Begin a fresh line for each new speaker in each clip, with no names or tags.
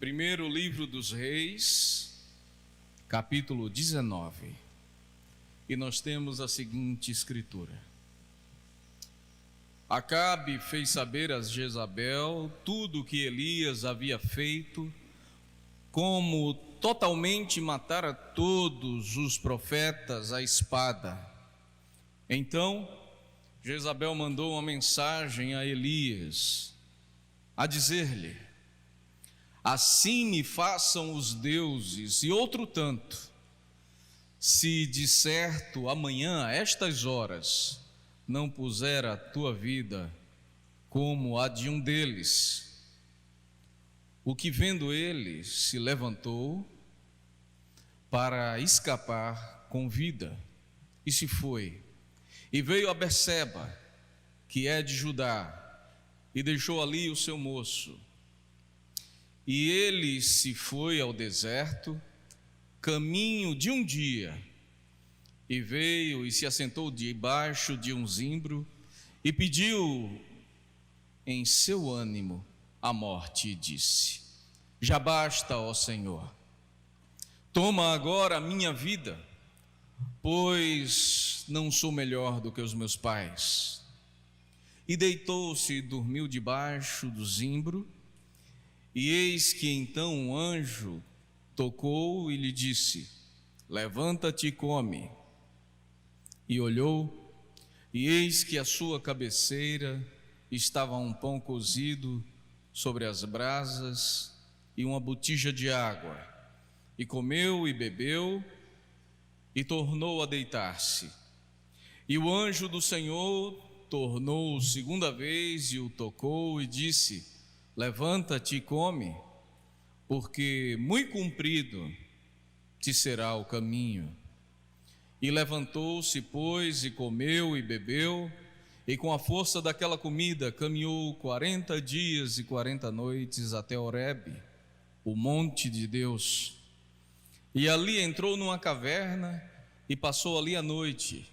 Primeiro livro dos Reis, capítulo 19. E nós temos a seguinte escritura: Acabe fez saber a Jezabel tudo o que Elias havia feito, como totalmente matara todos os profetas à espada. Então Jezabel mandou uma mensagem a Elias, a dizer-lhe: assim me façam os deuses, e outro tanto, se de certo amanhã a estas horas não puser a tua vida como a de um deles. O que vendo ele se levantou para escapar com vida, e se foi, e veio a Berseba, que é de Judá, e deixou ali o seu moço. E ele se foi ao deserto, caminho de um dia, e veio e se assentou debaixo de um zimbro, e pediu em seu ânimo a morte, e disse: já basta, ó Senhor, toma agora a minha vida, pois não sou melhor do que os meus pais. E deitou-se e dormiu debaixo do zimbro. E eis que então um anjo tocou e lhe disse: levanta-te e come. E olhou, e eis que à sua cabeceira estava um pão cozido sobre as brasas e uma botija de água. E comeu e bebeu, e tornou a deitar-se. E o anjo do Senhor tornou segunda vez e o tocou e disse: levanta-te e come, porque muito comprido te será o caminho. E levantou-se, pois, e comeu e bebeu, e com a força daquela comida caminhou 40 dias e 40 noites até Horebe, o monte de Deus. E ali entrou numa caverna e passou ali a noite.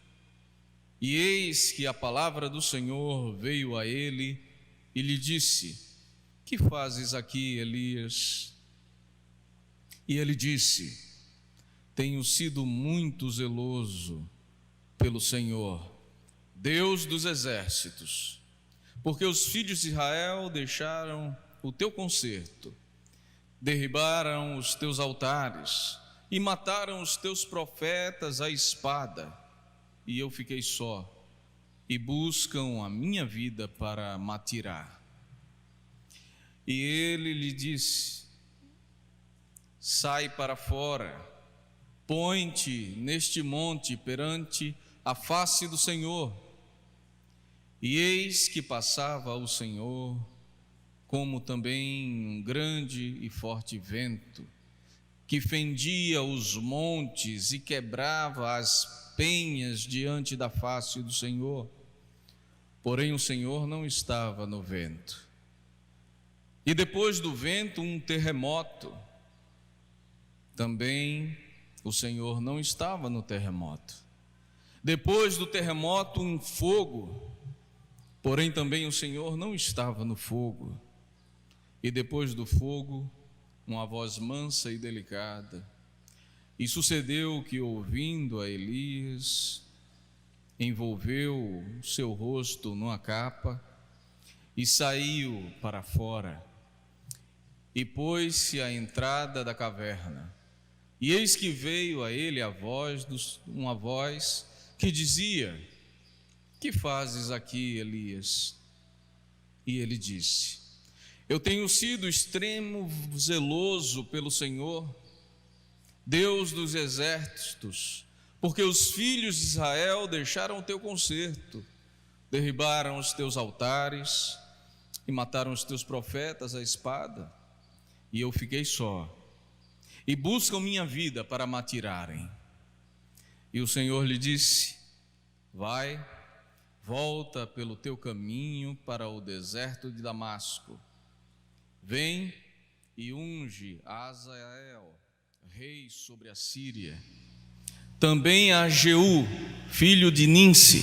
E eis que a palavra do Senhor veio a ele e lhe disse: que fazes aqui, Elias? E ele disse: tenho sido muito zeloso pelo Senhor, Deus dos exércitos, porque os filhos de Israel deixaram o teu concerto, derribaram os teus altares e mataram os teus profetas à espada, e eu fiquei só, e buscam a minha vida para me tirar. E ele lhe disse: sai para fora, põe-te neste monte perante a face do Senhor. E eis que passava o Senhor, como também um grande e forte vento, que fendia os montes e quebrava as penhas diante da face do Senhor. Porém o Senhor não estava no vento. E depois do vento um terremoto. Também o Senhor não estava no terremoto. Depois do terremoto um fogo. Porém também o Senhor não estava no fogo. E depois do fogo uma voz mansa e delicada. E sucedeu que, ouvindo a Elias, envolveu o seu rosto numa capa e saiu para fora. E pôs-se à entrada da caverna. E eis que veio a ele uma voz que dizia: que fazes aqui, Elias? E ele disse: eu tenho sido extremo zeloso pelo Senhor, Deus dos exércitos, porque os filhos de Israel deixaram o teu concerto, derribaram os teus altares e mataram os teus profetas à espada. E eu fiquei só, e buscam minha vida para me tirarem. E o Senhor lhe disse: vai, volta pelo teu caminho para o deserto de Damasco. Vem e unge a Azael, rei sobre a Síria. Também a Jeú, filho de Ninsi,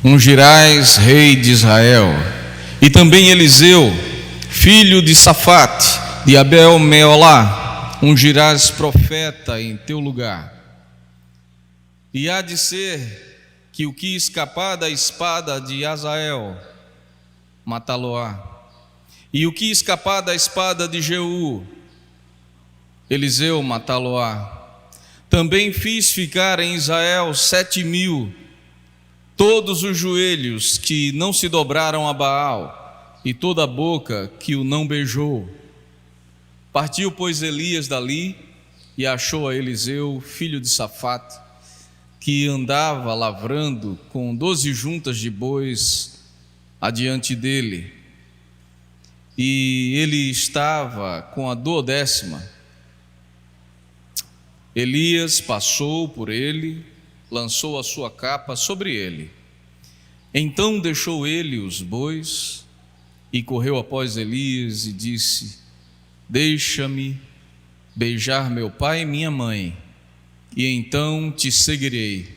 ungirás rei de Israel. E também Eliseu, filho de Safate, de Abel Meolá ungirás profeta em teu lugar. E há de ser que o que escapar da espada de Azael, matá-lo-á. E o que escapar da espada de Jeú, Eliseu, matá-lo-á. Também fiz ficar em Israel 7.000, todos os joelhos que não se dobraram a Baal, e toda a boca que o não beijou. Partiu, pois, Elias dali, e achou a Eliseu, filho de Safate, que andava lavrando com 12 juntas de bois adiante dele, e ele estava com a 12ª. Elias passou por ele, lançou a sua capa sobre ele. Então deixou ele os bois e correu após Elias e disse: deixa-me beijar meu pai e minha mãe, e então te seguirei.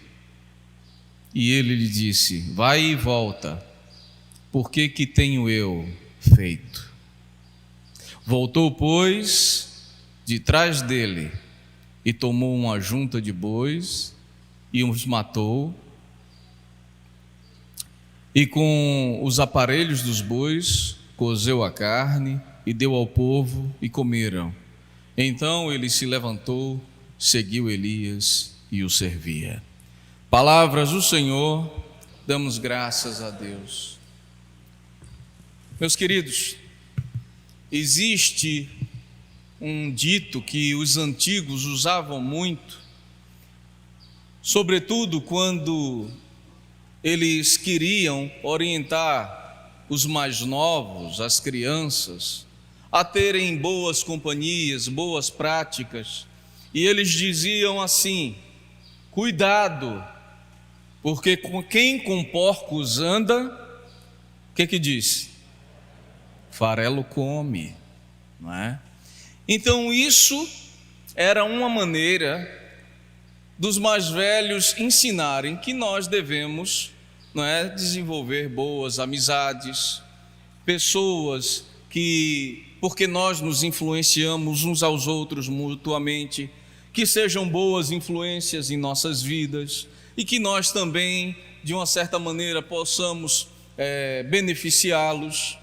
E ele lhe disse: vai e volta, porque que tenho eu feito? Voltou, pois, de trás dele, e tomou uma junta de bois, e os matou, e com os aparelhos dos bois, cozeu a carne, e deu ao povo, e comeram. Então ele se levantou, seguiu Elias, e o servia. Palavras do Senhor, damos graças a Deus. Meus queridos, existe um dito que os antigos usavam muito, sobretudo quando eles queriam orientar os mais novos, as crianças, a terem boas companhias, boas práticas, e eles diziam assim: cuidado, porque quem com porcos anda, o que diz? Farelo come, não é? Então isso era uma maneira dos mais velhos ensinarem que nós devemos, não é, desenvolver boas amizades, pessoas que, porque nós nos influenciamos uns aos outros mutuamente, que sejam boas influências em nossas vidas e que nós também, de uma certa maneira, possamos beneficiá-los.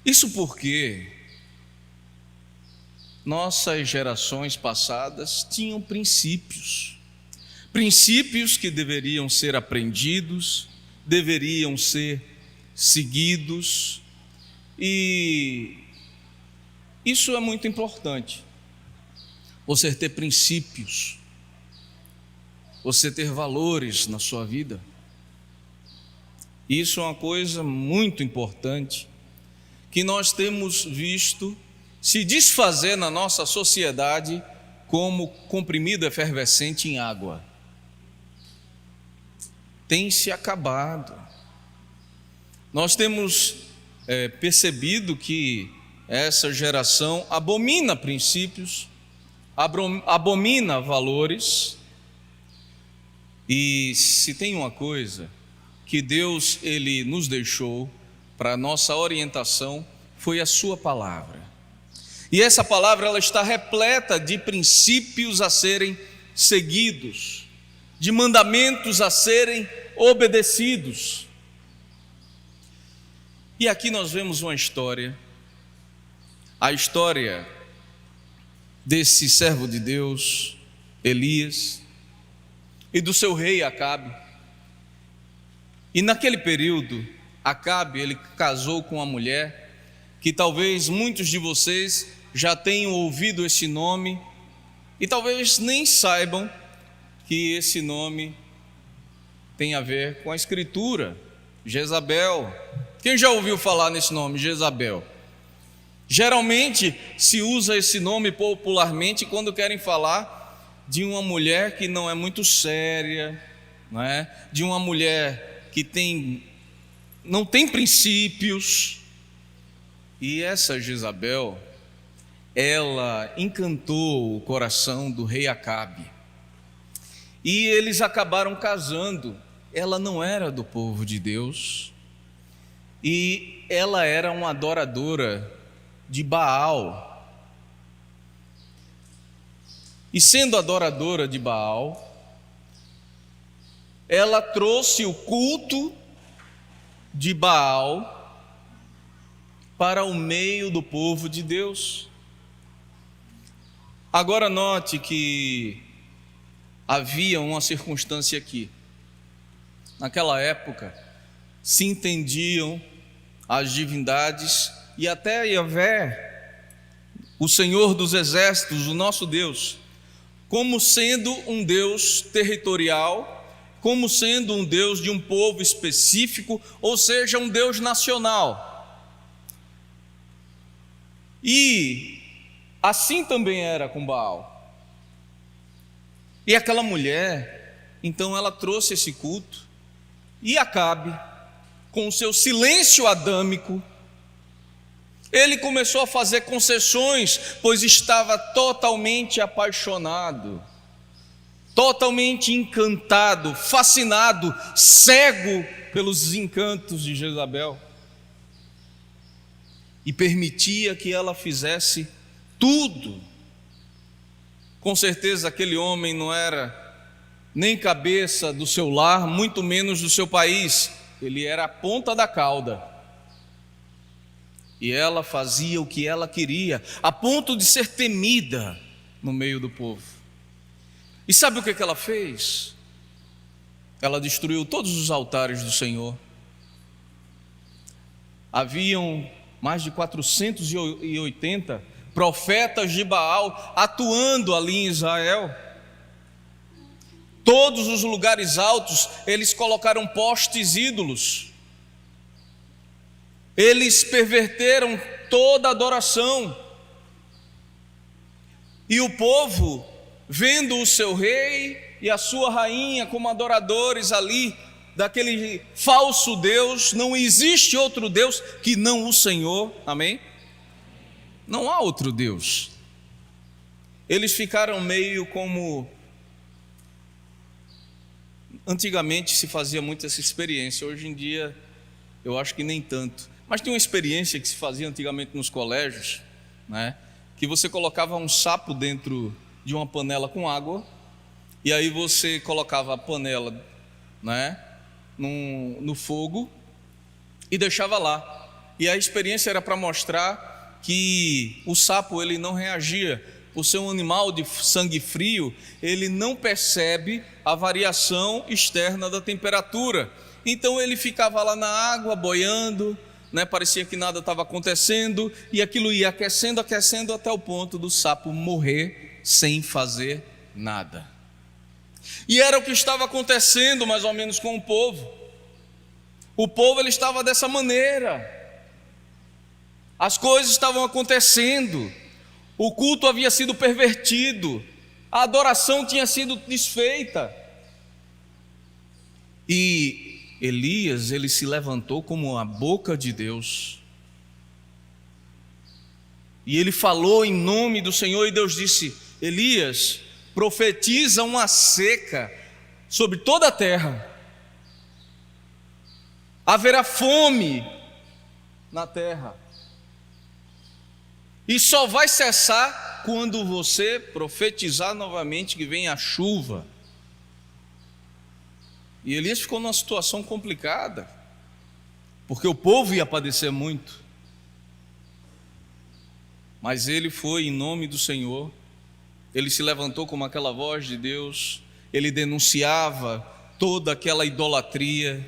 Isso porque nossas gerações passadas tinham princípios que deveriam ser aprendidos, deveriam ser seguidos, e isso é muito importante. Você ter princípios, você ter valores na sua vida, isso é uma coisa muito importante que nós temos visto se desfazer na nossa sociedade como comprimido efervescente em água. Tem se acabado. Nós temos percebido que essa geração abomina princípios, abomina valores, e se tem uma coisa que Deus ele nos deixou para nossa orientação, foi a sua palavra. E essa palavra ela está repleta de princípios a serem seguidos, de mandamentos a serem obedecidos. E aqui nós vemos uma história, a história desse servo de Deus, Elias, e do seu rei Acabe. E naquele período, Acabe, ele casou com uma mulher que talvez muitos de vocês já tenham ouvido esse nome e talvez nem saibam que esse nome tem a ver com a Escritura, Jezabel. Quem já ouviu falar nesse nome, Jezabel? Geralmente se usa esse nome popularmente quando querem falar de uma mulher que não é muito séria, não é? De uma mulher que não tem princípios. E essa Jezabel, ela encantou o coração do rei Acabe, e eles acabaram casando. Ela não era do povo de Deus, e ela era uma adoradora de Baal. E sendo adoradora de Baal, ela trouxe o culto de Baal para o meio do povo de Deus. Agora note que havia uma circunstância aqui. Naquela época, se entendiam as divindades e até Yahvé, o Senhor dos Exércitos, o nosso Deus, como sendo um Deus territorial, como sendo um Deus de um povo específico, ou seja, um Deus nacional. E assim também era com Baal. E aquela mulher, então ela trouxe esse culto, e Acabe, com o seu silêncio adâmico, ele começou a fazer concessões, pois estava totalmente apaixonado, totalmente encantado, fascinado, cego pelos encantos de Jezabel, e permitia que ela fizesse tudo. Com certeza aquele homem não era nem cabeça do seu lar, muito menos do seu país, ele era a ponta da cauda, e ela fazia o que ela queria, a ponto de ser temida no meio do povo. E sabe o que ela fez? Ela destruiu todos os altares do Senhor. Haviam mais de 480 profetas de Baal atuando ali em Israel. Todos os lugares altos, eles colocaram postes ídolos. Eles perverteram toda a adoração. E o povo, vendo o seu rei e a sua rainha como adoradores ali, daquele falso Deus, não existe outro Deus que não o Senhor, amém? Não há outro Deus. Eles ficaram meio como... Antigamente se fazia muito essa experiência, hoje em dia eu acho que nem tanto. Mas tem uma experiência que se fazia antigamente nos colégios, né? Que você colocava um sapo dentro de uma panela com água, e aí você colocava a panela, né, no fogo e deixava lá. E a experiência era para mostrar que o sapo ele não reagia. Por ser um animal de sangue frio, ele não percebe a variação externa da temperatura. Então ele ficava lá na água boiando, né? Parecia que nada estava acontecendo, e aquilo ia aquecendo, aquecendo até o ponto do sapo morrer sem fazer nada. E era o que estava acontecendo mais ou menos com o povo. O povo ele estava dessa maneira. As coisas estavam acontecendo. O culto havia sido pervertido, a adoração tinha sido desfeita. E Elias, ele se levantou como a boca de Deus. E ele falou em nome do Senhor, e Deus disse: Elias, profetiza uma seca sobre toda a terra. Haverá fome na terra. E só vai cessar quando você profetizar novamente que vem a chuva. E Elias ficou numa situação complicada, porque o povo ia padecer muito. Mas ele foi em nome do Senhor, ele se levantou como aquela voz de Deus, ele denunciava toda aquela idolatria,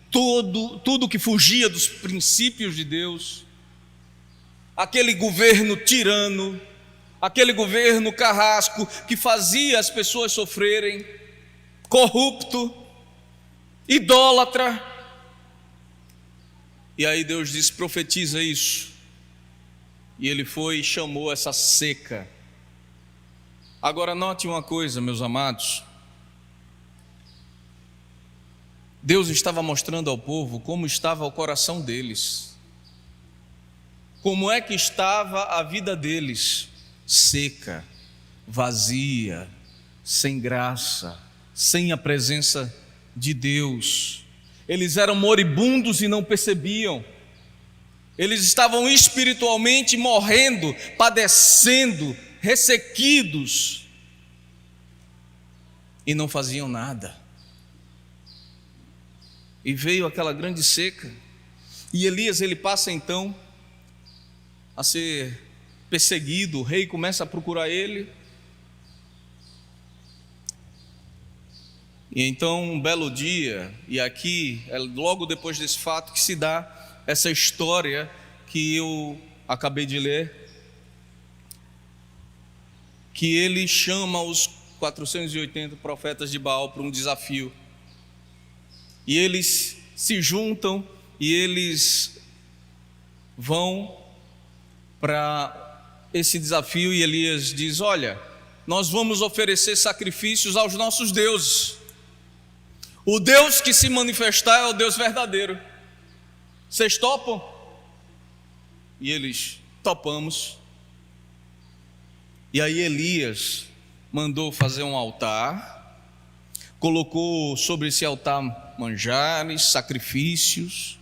tudo que fugia dos princípios de Deus. Aquele governo tirano, aquele governo carrasco que fazia as pessoas sofrerem, corrupto, idólatra. E aí Deus disse: profetiza isso. E ele foi e chamou essa seca. Agora note uma coisa, meus amados. Deus estava mostrando ao povo como estava o coração deles. Como é que estava a vida deles? Seca, vazia, sem graça, sem a presença de Deus. Eles eram moribundos e não percebiam. Eles estavam espiritualmente morrendo, padecendo, ressequidos, e não faziam nada. E veio aquela grande seca, e Elias, ele passa então a ser perseguido. O rei começa a procurar ele, e então um belo dia, e aqui é logo depois desse fato que se dá essa história que eu acabei de ler, que ele chama os 480 profetas de Baal para um desafio, e eles se juntam e eles vão para esse desafio, e Elias diz: olha, nós vamos oferecer sacrifícios aos nossos deuses. O Deus que se manifestar é o Deus verdadeiro. Vocês topam? E eles: topamos. E aí Elias mandou fazer um altar, colocou sobre esse altar manjares, sacrifícios,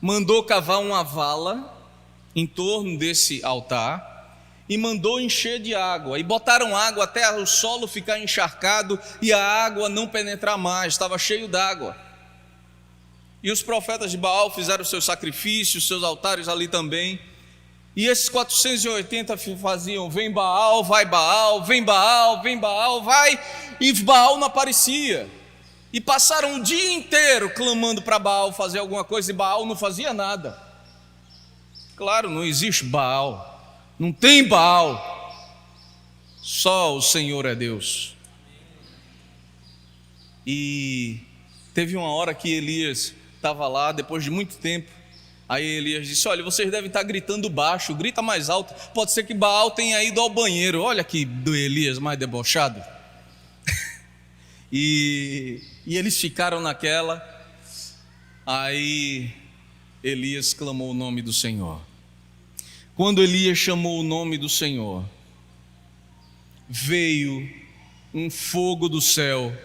mandou cavar uma vala em torno desse altar e mandou encher de água, e botaram água até o solo ficar encharcado e a água não penetrar mais, estava cheio d'água. E os profetas de Baal fizeram seus sacrifícios, seus altares ali também, e esses 480 faziam: vem Baal, vai Baal, vem Baal, vem Baal, vai, e Baal não aparecia, e passaram o dia inteiro clamando para Baal fazer alguma coisa, e Baal não fazia nada. Claro, não existe Baal, não tem Baal, só o Senhor é Deus. E teve uma hora que Elias estava lá, depois de muito tempo, aí Elias disse: olha, vocês devem estar gritando baixo, grita mais alto, pode ser que Baal tenha ido ao banheiro. Olha que do Elias mais debochado. E eles ficaram naquela. Aí Elias clamou o nome do Senhor. Quando Elias chamou o nome do Senhor, veio um fogo do céu,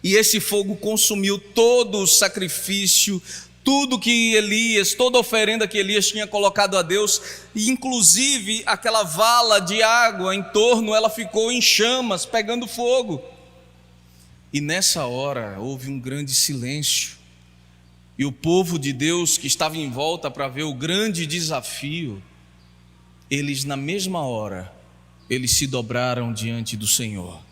e esse fogo consumiu todo o sacrifício, tudo que Elias, toda oferenda que Elias tinha colocado a Deus, e inclusive aquela vala de água em torno, ela ficou em chamas, pegando fogo. E nessa hora houve um grande silêncio, e o povo de Deus que estava em volta para ver o grande desafio, eles na mesma hora, eles se dobraram diante do Senhor,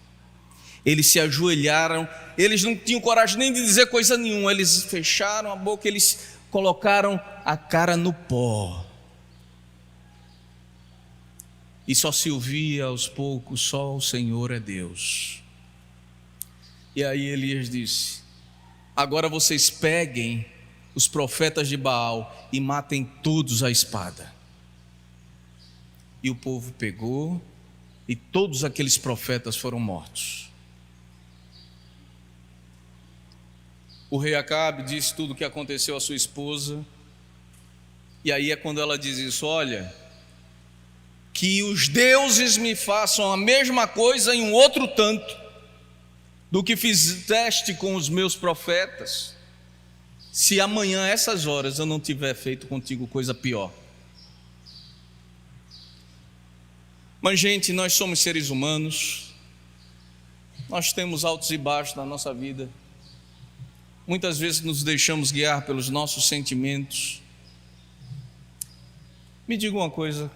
eles se ajoelharam, eles não tinham coragem nem de dizer coisa nenhuma, eles fecharam a boca, eles colocaram a cara no pó, e só se ouvia aos poucos: só o Senhor é Deus. E aí Elias disse: agora vocês peguem os profetas de Baal e matem todos à espada. E o povo pegou, e todos aqueles profetas foram mortos. O rei Acabe disse tudo o que aconteceu à sua esposa, e aí é quando ela diz isso: olha, que os deuses me façam a mesma coisa em um outro tanto do que fizeste com os meus profetas, se amanhã a essas horas eu não tiver feito contigo coisa pior. Mas, gente, nós somos seres humanos, nós temos altos e baixos na nossa vida, muitas vezes nos deixamos guiar pelos nossos sentimentos. Me diga uma coisa: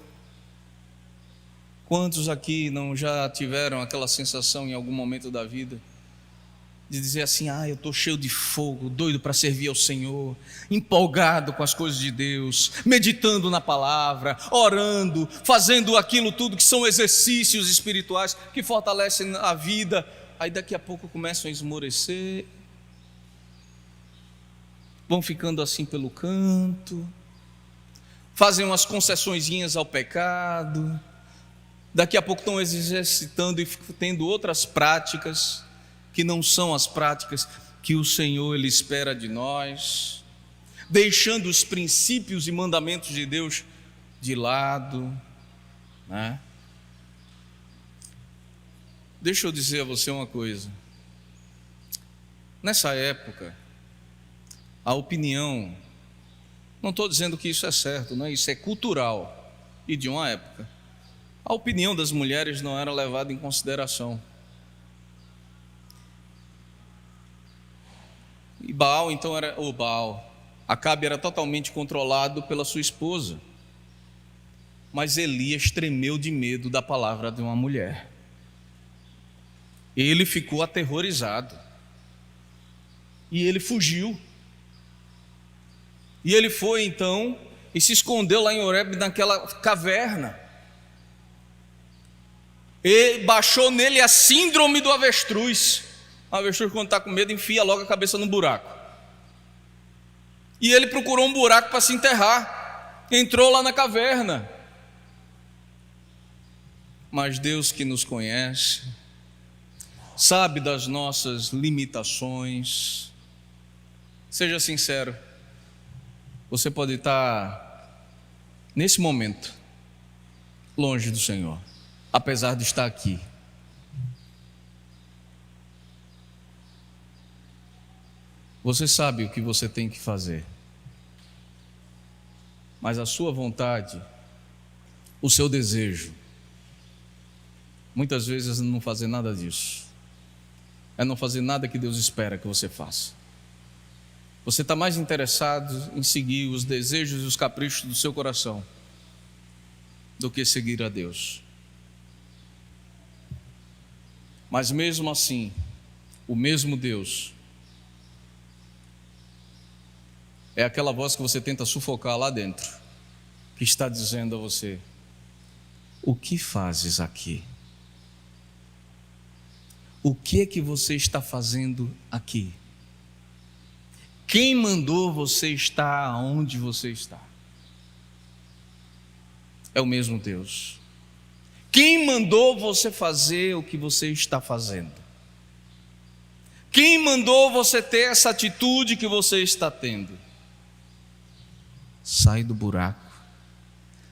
quantos aqui não já tiveram aquela sensação em algum momento da vida de dizer assim: eu estou cheio de fogo, doido para servir ao Senhor, empolgado com as coisas de Deus, meditando na palavra, orando, fazendo aquilo tudo que são exercícios espirituais que fortalecem a vida, aí daqui a pouco começam a esmorecer, vão ficando assim pelo canto, fazem umas concessõezinhas ao pecado, daqui a pouco estão exercitando e tendo outras práticas que não são as práticas que o Senhor Ele espera de nós, deixando os princípios e mandamentos de Deus de lado, né? Deixa eu dizer a você uma coisa: nessa época, a opinião Não estou dizendo que isso é certo, não é? Isso é cultural e de uma época. A opinião das mulheres não era levada em consideração. E Baal, então, Acabe era totalmente controlado pela sua esposa. Mas Elias tremeu de medo da palavra de uma mulher. Ele ficou aterrorizado. E ele fugiu. E ele foi então e se escondeu lá em Horebe, naquela caverna. E baixou nele a síndrome do avestruz. O avestruz, quando está com medo, enfia logo a cabeça no buraco. E ele procurou um buraco para se enterrar. Entrou lá na caverna. Mas Deus, que nos conhece, sabe das nossas limitações. Seja sincero. Você pode estar, nesse momento, longe do Senhor, apesar de estar aqui. Você sabe o que você tem que fazer, mas a sua vontade, o seu desejo, muitas vezes não fazer nada disso, é não fazer nada que Deus espera que você faça. Você está mais interessado em seguir os desejos e os caprichos do seu coração do que seguir a Deus. Mas mesmo assim, o mesmo Deus é aquela voz que você tenta sufocar lá dentro, que está dizendo a você: o que fazes aqui? O que é que você está fazendo aqui? Quem mandou você estar onde você está? É o mesmo Deus. Quem mandou você fazer o que você está fazendo? Quem mandou você ter essa atitude que você está tendo? Sai do buraco,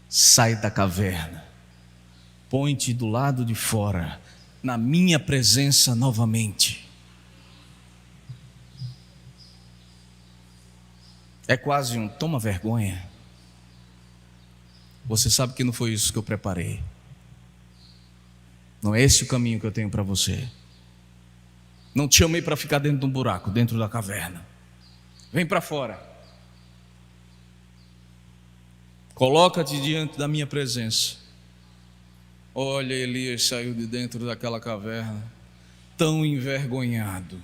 sai da caverna, põe-te do lado de fora, na minha presença novamente. É quase um toma vergonha. Você sabe que não foi isso que eu preparei. Não é esse o caminho que eu tenho para você. Não te chamei para ficar dentro de um buraco, dentro da caverna. Vem para fora. Coloca-te diante da minha presença. Olha, Elias saiu de dentro daquela caverna, tão envergonhado,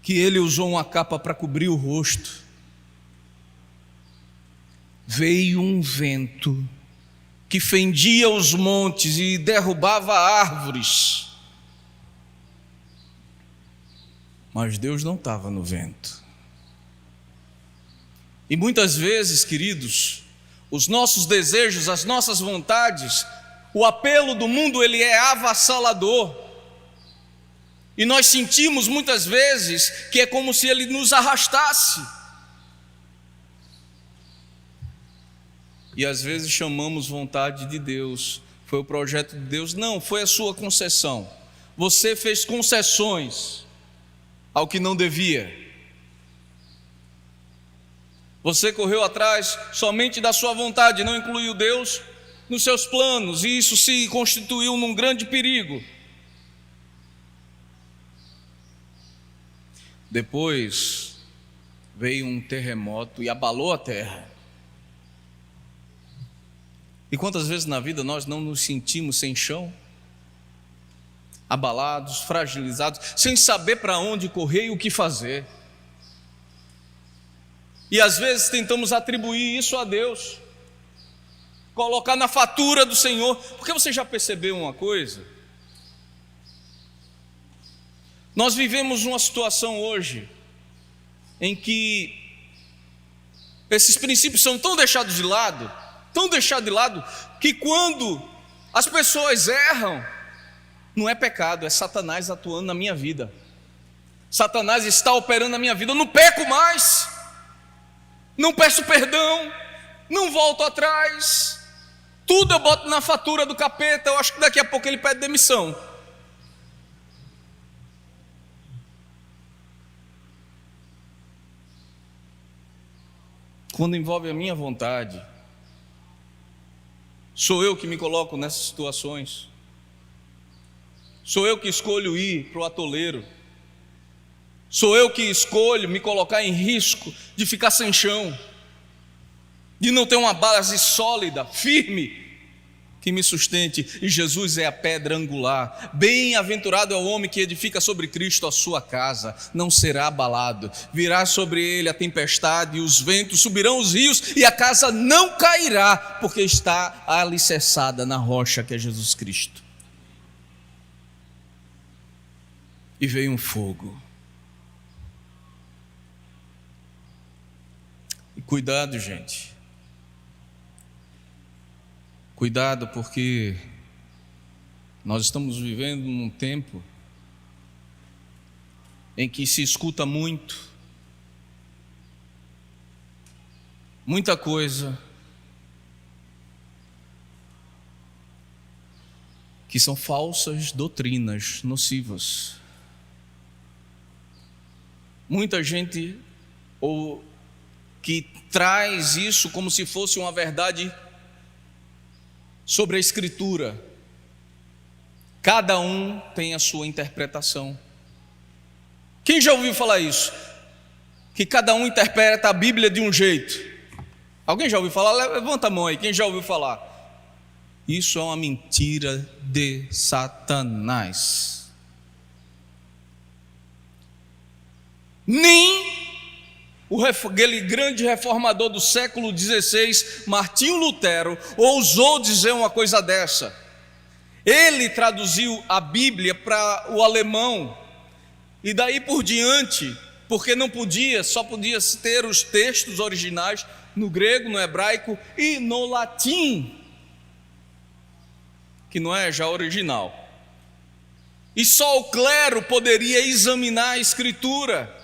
que ele usou uma capa para cobrir o rosto. Veio um vento que fendia os montes e derrubava árvores. Mas Deus não estava no vento. E muitas vezes, queridos, os nossos desejos, as nossas vontades, o apelo do mundo, ele é avassalador. E nós sentimos muitas vezes que é como se ele nos arrastasse. E às vezes chamamos vontade de Deus, foi o projeto de Deus. Não, foi a sua concessão. Você fez concessões ao que não devia. Você correu atrás somente da sua vontade, não incluiu Deus nos seus planos, e isso se constituiu num grande perigo. Depois veio um terremoto e abalou a terra. E quantas vezes na vida nós não nos sentimos sem chão, abalados, fragilizados, sem saber para onde correr e o que fazer. E às vezes tentamos atribuir isso a Deus, colocar na fatura do Senhor. Porque você já percebeu uma coisa? Nós vivemos uma situação hoje em que esses princípios são tão deixados de lado, que quando as pessoas erram, não é pecado, é Satanás atuando na minha vida. Satanás está operando na minha vida. Eu não peco mais, não peço perdão, não volto atrás, tudo eu boto na fatura do capeta. Eu acho que daqui a pouco ele pede demissão. quando envolve a minha vontade, sou eu que me coloco nessas situações. Sou eu que escolho ir para o atoleiro. Sou eu que escolho me colocar em risco de ficar sem chão, de não ter uma base sólida, firme, que me sustente. E Jesus é a pedra angular. Bem-aventurado é o homem que edifica sobre Cristo a sua casa, não será abalado. Virá sobre ele a tempestade e os ventos, subirão os rios e a casa não cairá, porque está alicerçada na rocha que é Jesus Cristo. E veio um fogo. E cuidado, gente. Cuidado, porque nós estamos vivendo num tempo em que se escuta muita coisa que são falsas doutrinas nocivas. Muita gente que traz isso como se fosse uma verdade sobre a Escritura. Cada um tem a sua interpretação. Quem já ouviu falar isso? Que cada um interpreta a Bíblia de um jeito. Alguém já ouviu falar? Levanta a mão aí, quem já ouviu falar? Isso é uma mentira de Satanás. Nem aquele grande reformador do século XVI, Martinho Lutero, ousou dizer uma coisa dessa. Ele traduziu a Bíblia para o alemão, e daí por diante, porque não podia, só podia ter os textos originais no grego, no hebraico e no latim, que não é já original. E só o clero poderia examinar a Escritura.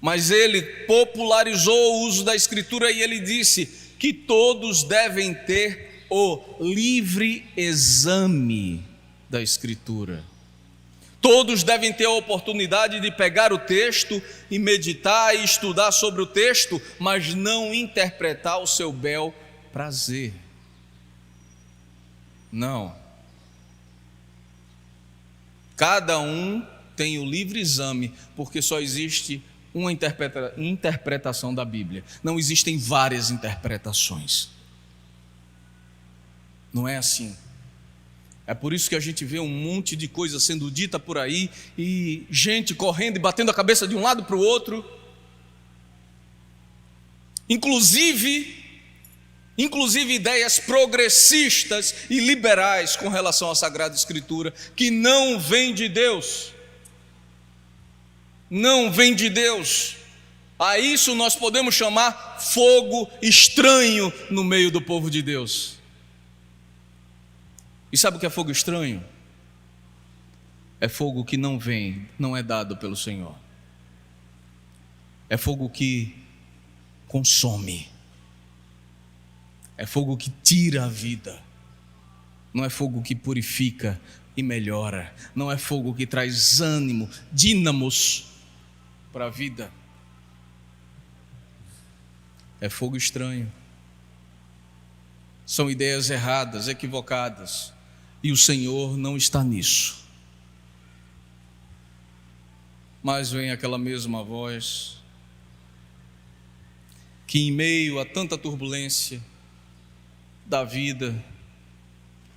Mas ele popularizou o uso da Escritura e ele disse que todos devem ter o livre exame da Escritura. Todos devem ter a oportunidade de pegar o texto e meditar e estudar sobre o texto, mas não interpretar ao seu bel prazer. Não. Cada um tem o livre exame, porque só existe uma interpretação da Bíblia. Não existem várias interpretações. Não é assim. É por isso que a gente vê um monte de coisa sendo dita por aí, e gente correndo e batendo a cabeça de um lado para o outro. Inclusive ideias progressistas e liberais com relação à Sagrada Escritura, que não vem de Deus. Não vem de Deus. A isso nós podemos chamar fogo estranho no meio do povo de Deus. E sabe o que é fogo estranho? É fogo que não vem, não é dado pelo Senhor. É fogo que consome. É fogo que tira a vida. Não é fogo que purifica e melhora. Não é fogo que traz ânimo, dínamos para a vida. É fogo estranho. São ideias erradas, equivocadas, e o Senhor não está nisso. Mas vem aquela mesma voz que, em meio a tanta turbulência da vida,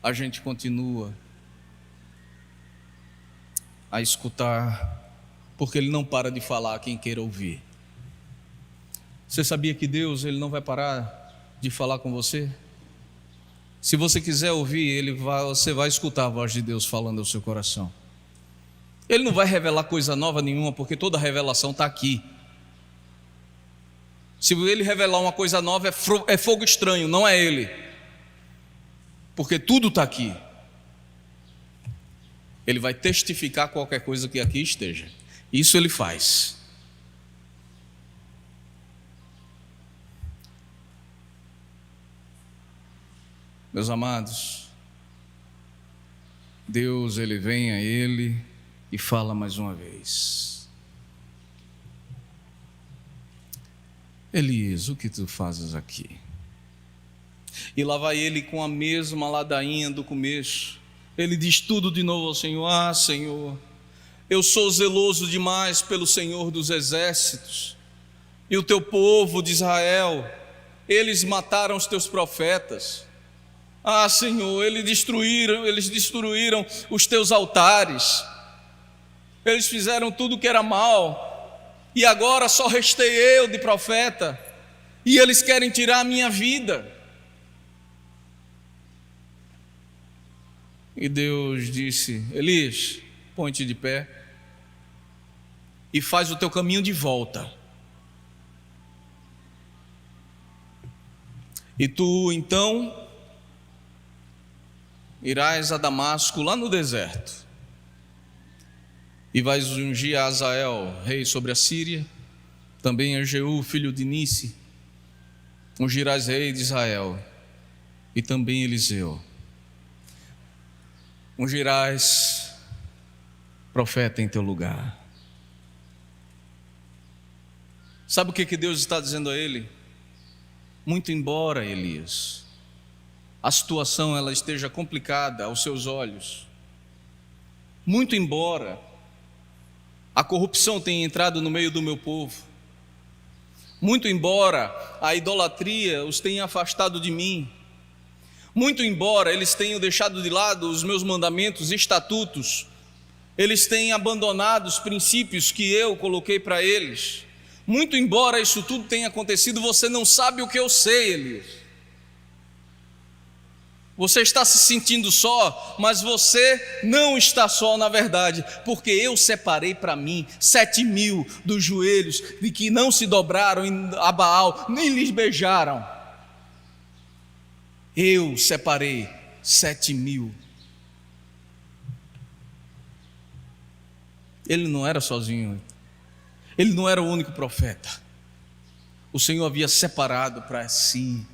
a gente continua a escutar, porque Ele não para de falar a quem queira ouvir. Você sabia que Deus, Ele não vai parar de falar com você? Se você quiser ouvir, você vai escutar a voz de Deus falando ao seu coração. Ele não vai revelar coisa nova nenhuma, porque toda revelação está aqui. Se Ele revelar uma coisa nova, é fogo estranho, não é Ele, porque tudo está aqui. Ele vai testificar qualquer coisa que aqui esteja. Isso Ele faz. Meus amados, Deus, Ele vem a Ele e fala mais uma vez. Elias, o que tu fazes aqui? E lá vai ele com a mesma ladainha do começo. Ele diz tudo de novo ao Senhor: ah, Senhor, eu sou zeloso demais pelo Senhor dos exércitos e o teu povo de Israel, eles mataram os teus profetas. Ah, Senhor, eles destruíram os teus altares, eles fizeram tudo que era mal, e agora só restei eu de profeta, e eles querem tirar a minha vida. E Deus disse: Elias, põe-te de pé e faz o teu caminho de volta. E tu então irás a Damasco, lá no deserto, e vais ungir a Azael, rei sobre a Síria, também a Jeú, filho de Nice, ungirás rei de Israel, e também Eliseu, ungirás profeta em teu lugar. Sabe o que Deus está dizendo a ele? Muito embora, Elias, a situação ela esteja complicada aos seus olhos, muito embora a corrupção tenha entrado no meio do meu povo, muito embora a idolatria os tenha afastado de mim, muito embora eles tenham deixado de lado os meus mandamentos e estatutos, eles tenham abandonado os princípios que eu coloquei para eles, muito embora isso tudo tenha acontecido, você não sabe o que eu sei, Elias. Você está se sentindo só, mas você não está só na verdade, porque eu separei para mim 7.000 dos joelhos de que não se dobraram a Baal, nem lhes beijaram. Eu separei 7.000. Ele não era sozinho, ele não era o único profeta. O Senhor havia separado para si.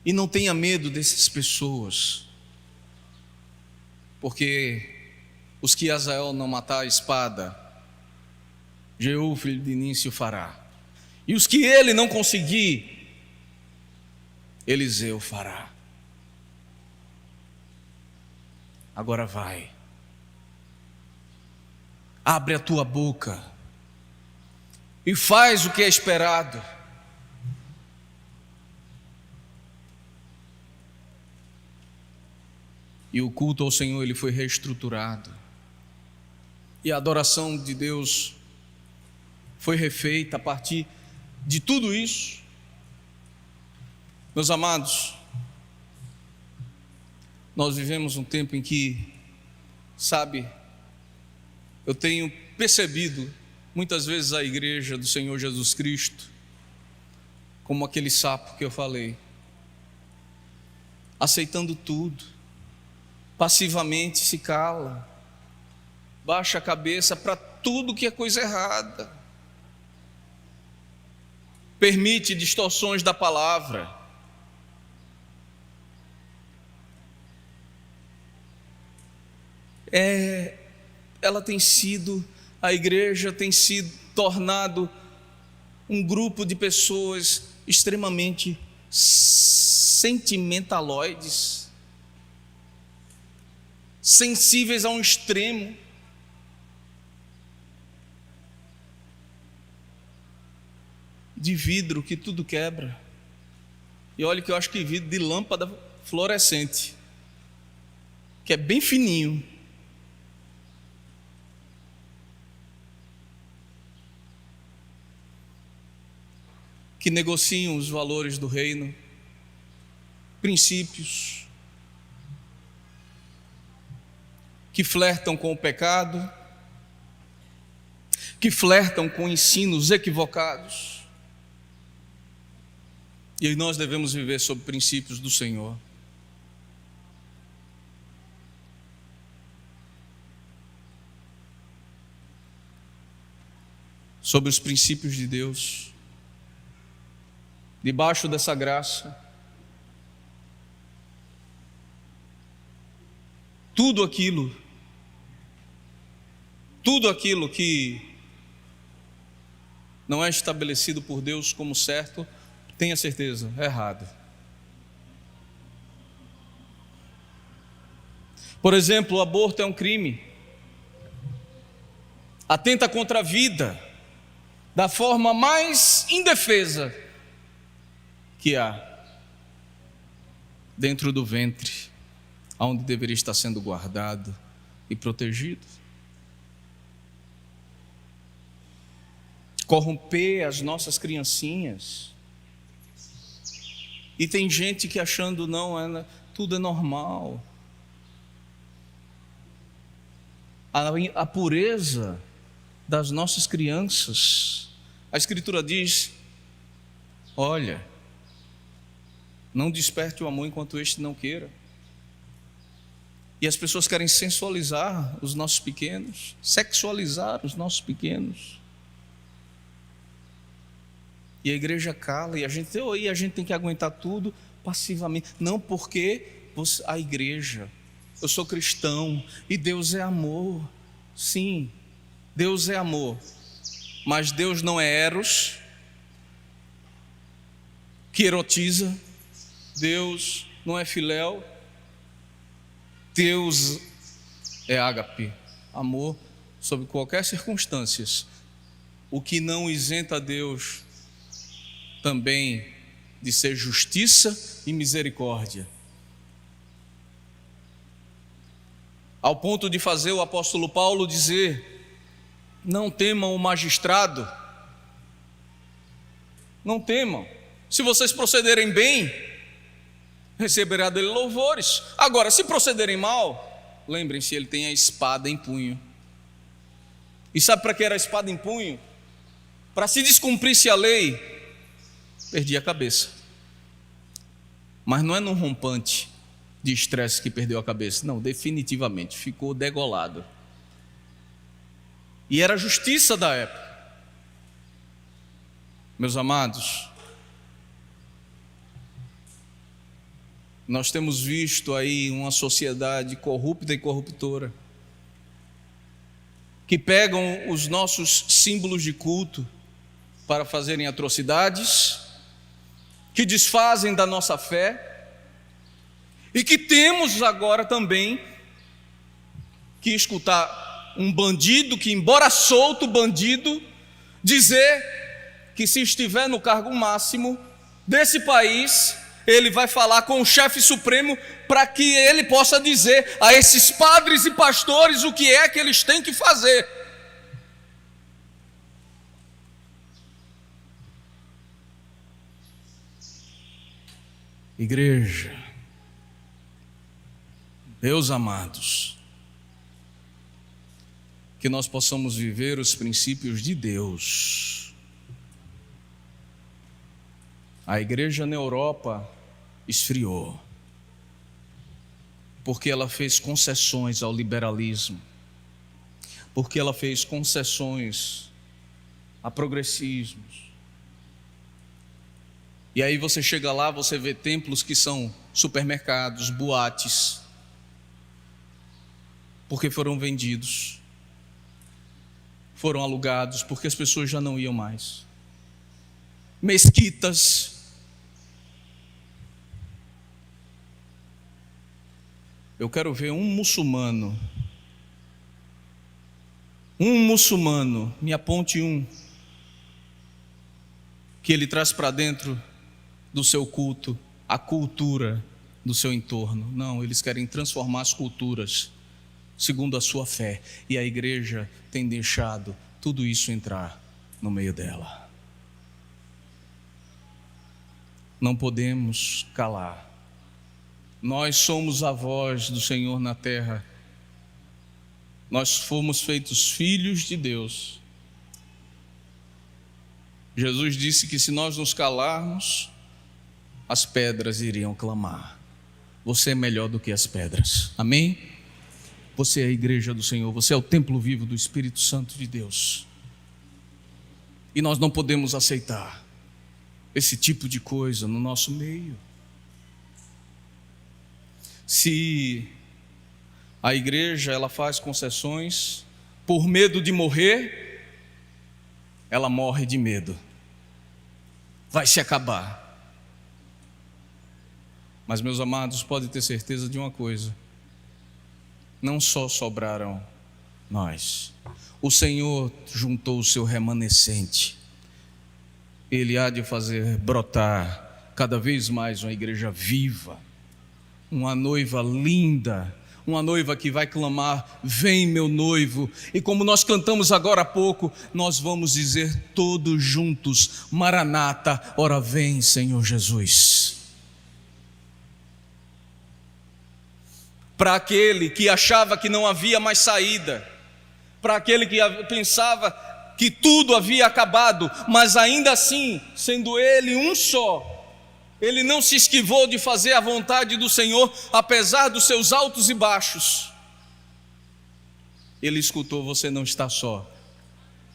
E não tenha medo dessas pessoas, porque os que Azael não matar a espada, Jeú, filho de Nício, fará. E os que ele não conseguir, Eliseu fará. Agora vai, abre a tua boca e faz o que é esperado. E o culto ao Senhor ele foi reestruturado, e a adoração de Deus foi refeita a partir de tudo isso. Meus amados, nós vivemos um tempo em que, sabe, eu tenho percebido muitas vezes a igreja do Senhor Jesus Cristo como aquele sapo que eu falei, aceitando tudo, passivamente se cala, baixa a cabeça para tudo que é coisa errada, permite distorções da palavra. A igreja tem sido tornado um grupo de pessoas extremamente sentimentaloides, sensíveis a um extremo, de vidro que tudo quebra. E olha que eu acho que vidro de lâmpada fluorescente, que é bem fininho. Que negociam os valores do reino, princípios, que flertam com o pecado, que flertam com ensinos equivocados. E aí nós devemos viver sob princípios do Senhor. Sobre os princípios de Deus, debaixo dessa graça, tudo aquilo que não é estabelecido por Deus como certo, tenha certeza, é errado. Por exemplo, o aborto é um crime. Atenta contra a vida, da forma mais indefesa que há, dentro do ventre, onde deveria estar sendo guardado e protegido. Corromper as nossas criancinhas. E tem gente que achando não, tudo é normal. A pureza das nossas crianças. A Escritura diz: olha, não desperte o amor enquanto este não queira. E as pessoas querem sensualizar os nossos pequenos, sexualizar os nossos pequenos. E a igreja cala, e a gente tem que aguentar tudo passivamente. Não, porque a igreja, eu sou cristão e Deus é amor. Sim, Deus é amor, mas Deus não é eros, que erotiza. Deus não é filéu. Deus é ágape, amor sob qualquer circunstância. O que não isenta Deus também de ser justiça e misericórdia, ao ponto de fazer o apóstolo Paulo dizer: não temam o magistrado, não temam, se vocês procederem bem, receberá dele louvores. Agora, se procederem mal, lembrem-se, ele tem a espada em punho. E sabe para que era a espada em punho? Para se descumprisse a lei, perdi a cabeça. Mas não é num rompante de estresse que perdeu a cabeça, não, definitivamente, ficou degolado. E era a justiça da época. Meus amados, nós temos visto aí uma sociedade corrupta e corruptora, que pegam os nossos símbolos de culto para fazerem atrocidades, que desfazem da nossa fé, e que temos agora também que escutar um bandido que, embora solto bandido, dizer que se estiver no cargo máximo desse país, ele vai falar com o chefe supremo para que ele possa dizer a esses padres e pastores o que é que eles têm que fazer. Igreja, meus amados, que nós possamos viver os princípios de Deus. A igreja na Europa esfriou, porque ela fez concessões ao liberalismo, porque ela fez concessões a progressismos. E aí você chega lá, você vê templos que são supermercados, boates, porque foram vendidos, foram alugados, porque as pessoas já não iam mais. Mesquitas. Eu quero ver um muçulmano, me aponte um, que ele traz para dentro do seu culto a cultura do seu entorno. Não, eles querem transformar as culturas segundo a sua fé, e a igreja tem deixado tudo isso entrar no meio dela. Não podemos calar. Nós somos a voz do Senhor na terra. Nós fomos feitos filhos de Deus. Jesus disse que se nós nos calarmos, as pedras iriam clamar. Você é melhor do que as pedras. Amém? Você é a igreja do Senhor. Você é o templo vivo do Espírito Santo de Deus. E nós não podemos aceitar esse tipo de coisa no nosso meio. Se a igreja ela faz concessões por medo de morrer, ela morre de medo. Vai se acabar. Mas, meus amados, pode ter certeza de uma coisa: não só sobraram nós, o Senhor juntou o seu remanescente. Ele há de fazer brotar cada vez mais uma igreja viva, uma noiva linda, uma noiva que vai clamar: vem meu noivo. E como nós cantamos agora há pouco, nós vamos dizer todos juntos: Maranata, ora vem Senhor Jesus. Para aquele que achava que não havia mais saída, para aquele que pensava que tudo havia acabado, mas ainda assim, sendo ele um só, ele não se esquivou de fazer a vontade do Senhor, apesar dos seus altos e baixos. Ele escutou: você não está só,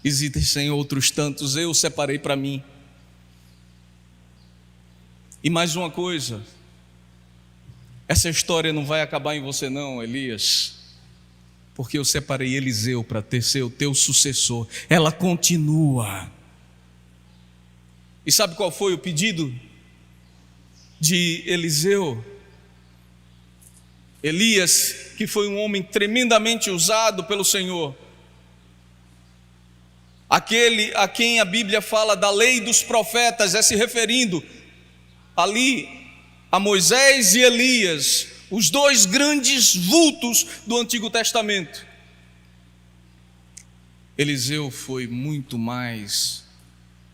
existem outros tantos, eu separei para mim. E mais uma coisa, essa história não vai acabar em você não, Elias, porque eu separei Eliseu para ser o teu sucessor. Ela continua. E sabe qual foi o pedido de Eliseu? Elias, que foi um homem tremendamente usado pelo Senhor, aquele a quem a Bíblia fala da lei dos profetas, se referindo ali a Moisés e Elias, os dois grandes vultos do Antigo Testamento. Eliseu foi muito mais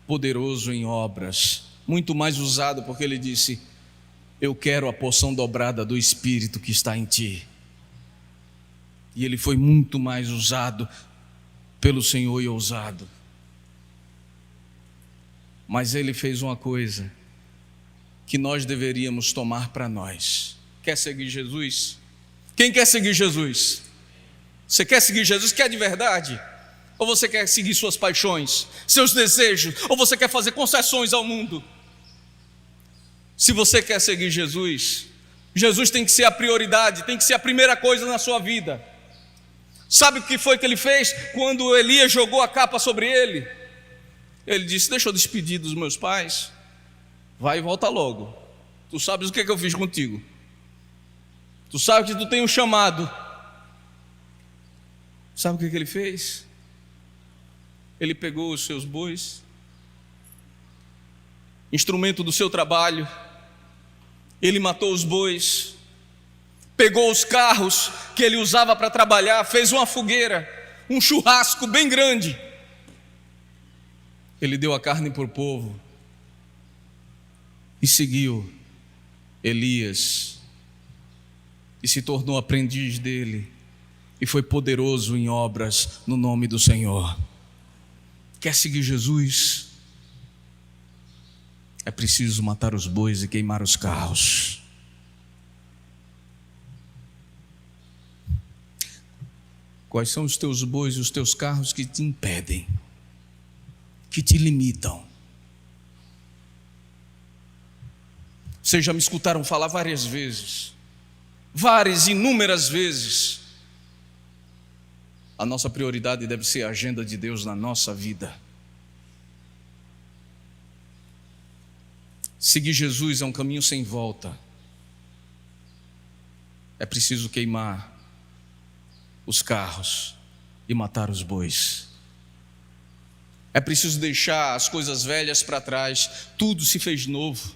poderoso em obras, muito mais usado, porque ele disse: eu quero a porção dobrada do Espírito que está em ti. E ele foi muito mais usado pelo Senhor e ousado. Mas ele fez uma coisa que nós deveríamos tomar para nós. Quer seguir Jesus? Quem quer seguir Jesus? Você quer seguir Jesus? Quer de verdade? Ou você quer seguir suas paixões, seus desejos? Ou você quer fazer concessões ao mundo? Se você quer seguir Jesus, Jesus tem que ser a prioridade, tem que ser a primeira coisa na sua vida. Sabe o que foi que ele fez quando Elias jogou a capa sobre ele? Ele disse: deixa eu despedir dos meus pais, vai e volta logo. Tu sabes o que eu fiz contigo. Tu sabes que tu tem um chamado. Sabe o que ele fez? Ele pegou os seus bois, instrumento do seu trabalho, ele matou os bois, pegou os carros que ele usava para trabalhar, fez uma fogueira, um churrasco bem grande. Ele deu a carne para o povo e seguiu Elias e se tornou aprendiz dele e foi poderoso em obras no nome do Senhor. Quer seguir Jesus? É preciso matar os bois e queimar os carros. Quais são os teus bois e os teus carros que te impedem, que te limitam? Vocês já me escutaram falar várias vezes, inúmeras vezes. A nossa prioridade deve ser a agenda de Deus na nossa vida. Seguir Jesus é um caminho sem volta. É preciso queimar os carros e matar os bois. É preciso deixar as coisas velhas para trás, tudo se fez novo.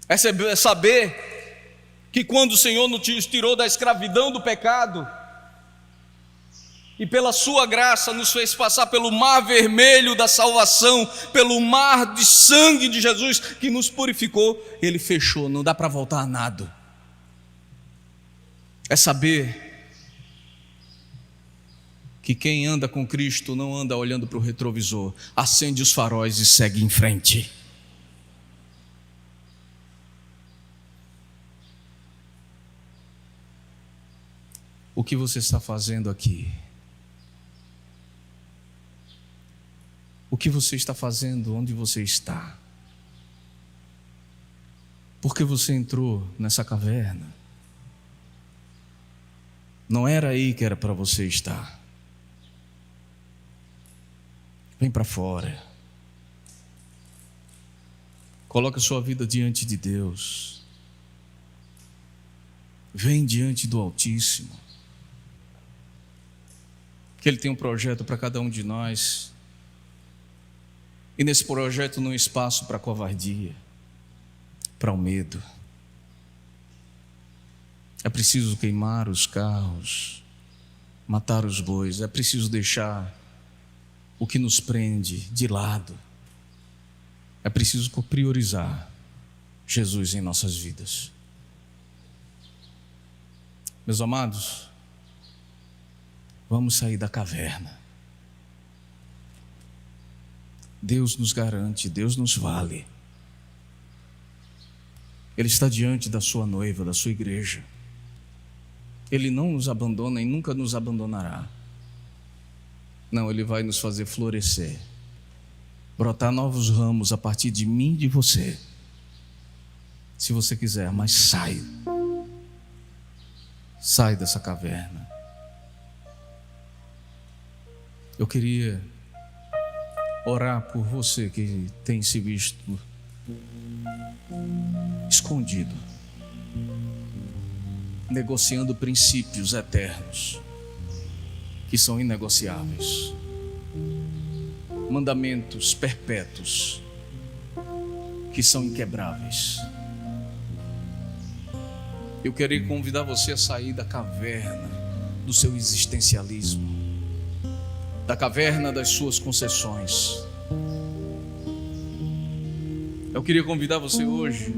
É saber que quando o Senhor nos tirou da escravidão do pecado e pela sua graça nos fez passar pelo mar vermelho da salvação, pelo mar de sangue de Jesus que nos purificou, Ele fechou, não dá para voltar a nada. É saber que quem anda com Cristo não anda olhando para o retrovisor, acende os faróis e segue em frente. O que você está fazendo aqui? O que você está fazendo onde você está? Por que você entrou nessa caverna? Não era aí que era para você estar. Vem para fora. Coloca a sua vida diante de Deus. Vem diante do Altíssimo. Que Ele tem um projeto para cada um de nós. E nesse projeto não há espaço para covardia, para o medo. É preciso queimar os carros, matar os bois. É preciso deixar o que nos prende de lado. É preciso priorizar Jesus em nossas vidas. Meus amados, vamos sair da caverna. Deus nos garante, Deus nos vale. Ele está diante da sua noiva, da sua igreja. Ele não nos abandona e nunca nos abandonará. Não, Ele vai nos fazer florescer, brotar novos ramos a partir de mim e de você. Se você quiser, mas sai dessa caverna. Eu queria orar por você que tem se visto escondido, negociando princípios eternos que são inegociáveis, mandamentos perpétuos que são inquebráveis. Eu queria convidar você a sair da caverna do seu existencialismo, da caverna das suas concessões. Eu queria convidar você hoje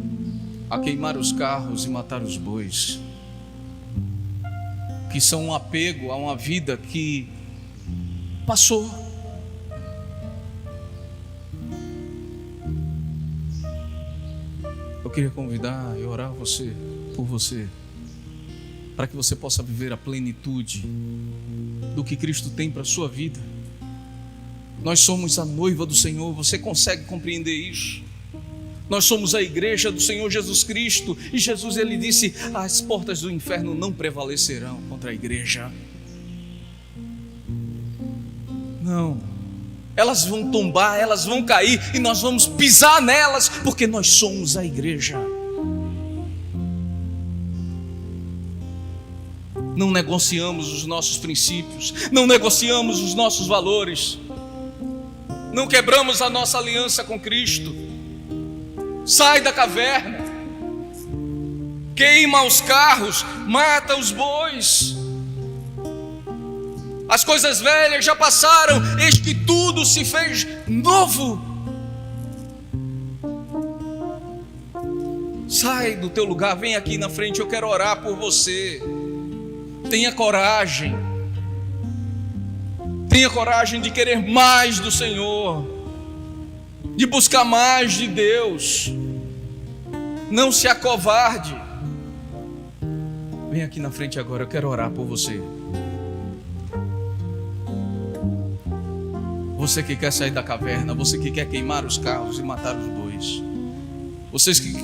a queimar os carros e matar os bois, que são um apego a uma vida que passou. Eu queria convidar e orar por você, para que você possa viver a plenitude do que Cristo tem para a sua vida. Nós somos a noiva do Senhor, você consegue compreender isso? Nós somos a igreja do Senhor Jesus Cristo, e Jesus, Ele disse: as portas do inferno não prevalecerão contra a igreja. Não, elas vão tombar, elas vão cair, e nós vamos pisar nelas, porque nós somos a igreja. Não negociamos os nossos princípios, não negociamos os nossos valores, não quebramos a nossa aliança com Cristo. Sai da caverna, queima os carros, mata os bois. As coisas velhas já passaram, eis que tudo se fez novo. Sai do teu lugar, vem aqui na frente, eu quero orar por você. Tenha coragem de querer mais do Senhor, de buscar mais de Deus. Não se acovarde. Vem aqui na frente agora, eu quero orar por você. Você que quer sair da caverna, você que quer queimar os carros e matar os bois,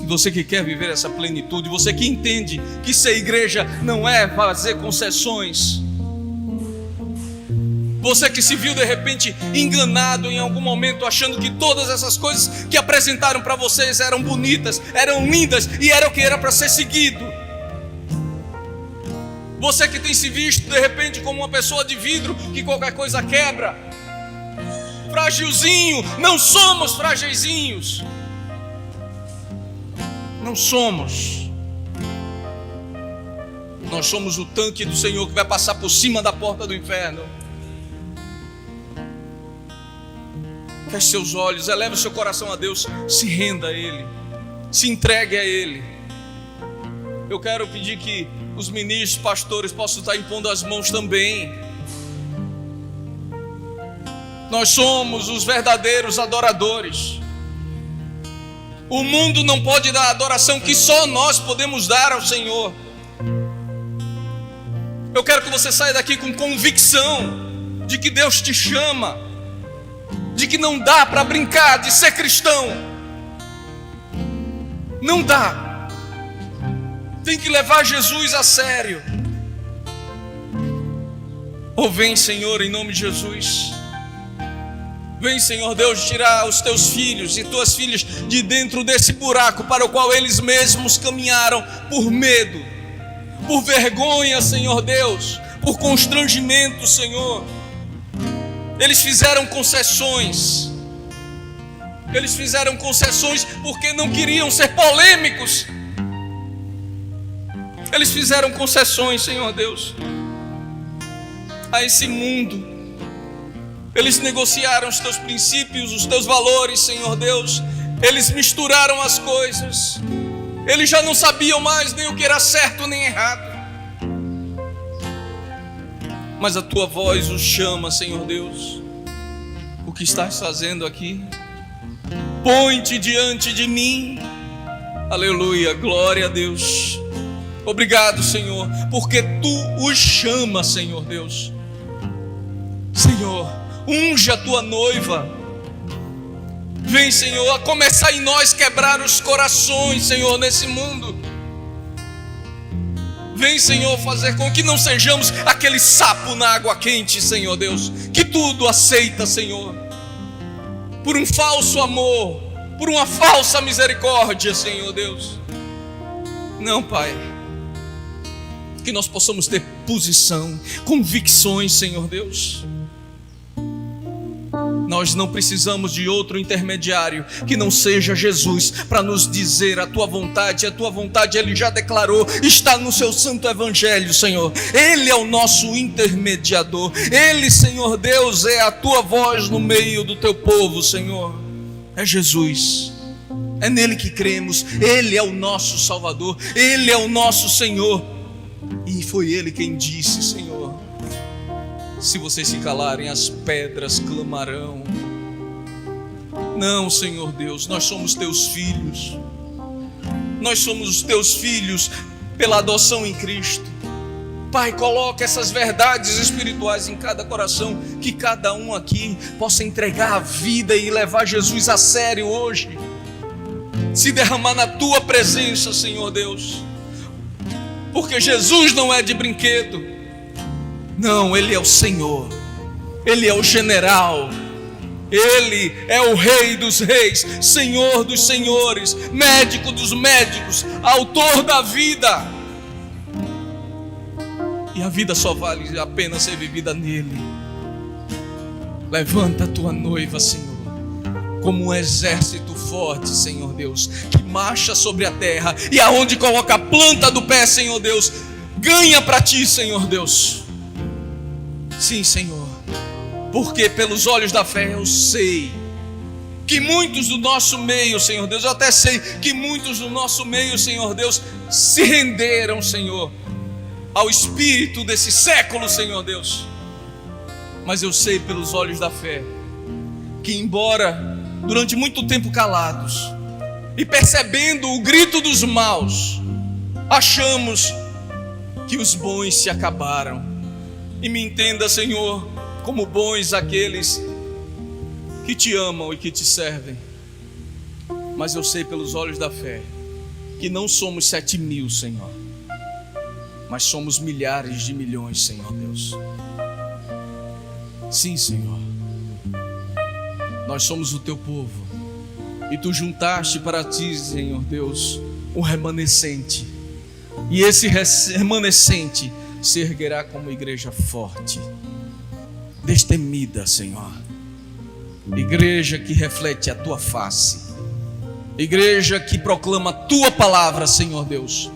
você que quer viver essa plenitude, você que entende que ser igreja não é fazer concessões, você que se viu de repente enganado em algum momento, achando que todas essas coisas que apresentaram para vocês eram bonitas, eram lindas e era o que era para ser seguido. Você que tem se visto de repente como uma pessoa de vidro que qualquer coisa quebra, frágilzinho. Não somos frágilzinhos, não somos. Nós somos o tanque do Senhor que vai passar por cima da porta do inferno. Feche seus olhos, eleve o seu coração a Deus, se renda a Ele, se entregue a Ele. Eu quero pedir que os ministros, pastores possam estar impondo as mãos também. Nós somos os verdadeiros adoradores. O mundo não pode dar a adoração que só nós podemos dar ao Senhor. Eu quero que você saia daqui com convicção de que Deus te chama, de que não dá para brincar de ser cristão. Não dá. Tem que levar Jesus a sério. Ou vem, Senhor, em nome de Jesus. Vem, Senhor Deus, tirar os teus filhos e tuas filhas de dentro desse buraco para o qual eles mesmos caminharam por medo, por vergonha, Senhor Deus, por constrangimento, Senhor. Eles fizeram concessões. Eles fizeram concessões porque não queriam ser polêmicos. Eles fizeram concessões, Senhor Deus, a esse mundo. Eles negociaram os teus princípios, os teus valores, Senhor Deus. Eles misturaram as coisas. Eles já não sabiam mais nem o que era certo nem errado. Mas a tua voz os chama, Senhor Deus. O que estás fazendo aqui? Põe-te diante de mim. Aleluia, glória a Deus. Obrigado, Senhor, porque tu os chamas, Senhor Deus. Senhor, unge a tua noiva. Vem, Senhor, a começar em nós quebrar os corações, Senhor, nesse mundo. Vem, Senhor, fazer com que não sejamos aquele sapo na água quente, Senhor Deus, que tudo aceita, Senhor, por um falso amor, por uma falsa misericórdia, Senhor Deus. Não, Pai, que nós possamos ter posição, convicções, Senhor Deus. Nós não precisamos de outro intermediário que não seja Jesus para nos dizer a tua vontade. A tua vontade Ele já declarou, está no seu santo evangelho, Senhor. Ele é o nosso intermediador. Ele, Senhor Deus, é a tua voz no meio do teu povo, Senhor. É Jesus. É nele que cremos. Ele é o nosso Salvador. Ele é o nosso Senhor. E foi Ele quem disse, Senhor: se vocês se calarem, as pedras clamarão. Não, Senhor Deus, nós somos teus filhos. Nós somos os teus filhos pela adoção em Cristo. Pai, coloca essas verdades espirituais em cada coração, que cada um aqui possa entregar a vida e levar Jesus a sério hoje. Se derramar na tua presença, Senhor Deus. Porque Jesus não é de brinquedo. Não, Ele é o Senhor, Ele é o general, Ele é o Rei dos reis, Senhor dos senhores, médico dos médicos, autor da vida. E a vida só vale a pena ser vivida nele. Levanta a tua noiva, Senhor, como um exército forte, Senhor Deus, que marcha sobre a terra, e aonde coloca a planta do pé, Senhor Deus, ganha para ti, Senhor Deus. Sim, Senhor, porque pelos olhos da fé eu sei que muitos do nosso meio, Senhor Deus, eu até sei que muitos do nosso meio, Senhor Deus, se renderam, Senhor, ao espírito desse século, Senhor Deus. Mas eu sei pelos olhos da fé que, embora durante muito tempo calados e percebendo o grito dos maus, achamos que os bons se acabaram. E me entenda, Senhor, como bons aqueles que te amam e que te servem. Mas eu sei pelos olhos da fé que não somos 7.000, Senhor, mas somos milhares de milhões, Senhor Deus. Sim, Senhor, nós somos o teu povo, e tu juntaste para ti, Senhor Deus, o remanescente. E esse remanescente se erguerá como igreja forte, destemida, Senhor. Igreja que reflete a tua face, igreja que proclama a tua palavra, Senhor Deus.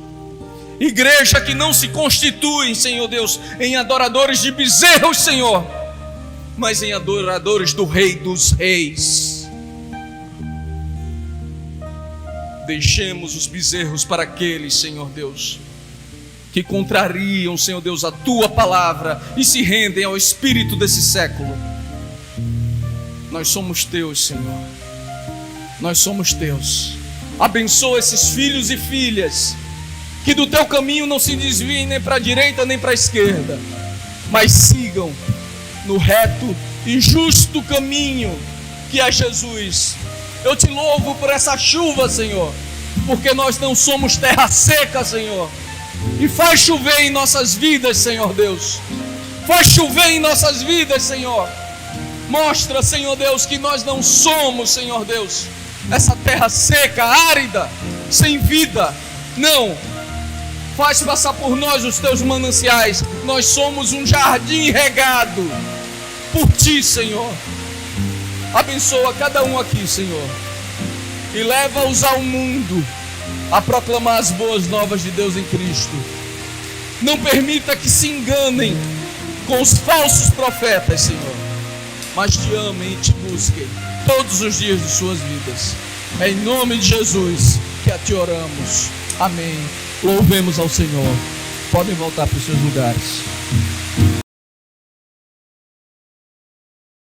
Igreja que não se constitui, Senhor Deus, em adoradores de bezerros, Senhor, mas em adoradores do Rei dos Reis. Deixemos os bezerros para aqueles, Senhor Deus, que contrariam, Senhor Deus, a tua palavra e se rendem ao espírito desse século. Nós somos teus, Senhor. Nós somos teus. Abençoa esses filhos e filhas, que do teu caminho não se desviem nem para a direita nem para a esquerda, mas sigam no reto e justo caminho que é Jesus. Eu te louvo por essa chuva, Senhor, porque nós não somos terra seca, Senhor. E faz chover em nossas vidas, Senhor Deus. Faz chover em nossas vidas, Senhor. Mostra, Senhor Deus, que nós não somos, Senhor Deus, essa terra seca, árida, sem vida. Não. Faz passar por nós os teus mananciais. Nós somos um jardim regado por ti, Senhor. Abençoa cada um aqui, Senhor, e leva-os ao mundo a proclamar as boas novas de Deus em Cristo. Não permita que se enganem com os falsos profetas, Senhor, mas te amem e te busquem todos os dias de suas vidas. É em nome de Jesus que a ti oramos. Amém. Louvemos ao Senhor. Podem voltar para os seus lugares.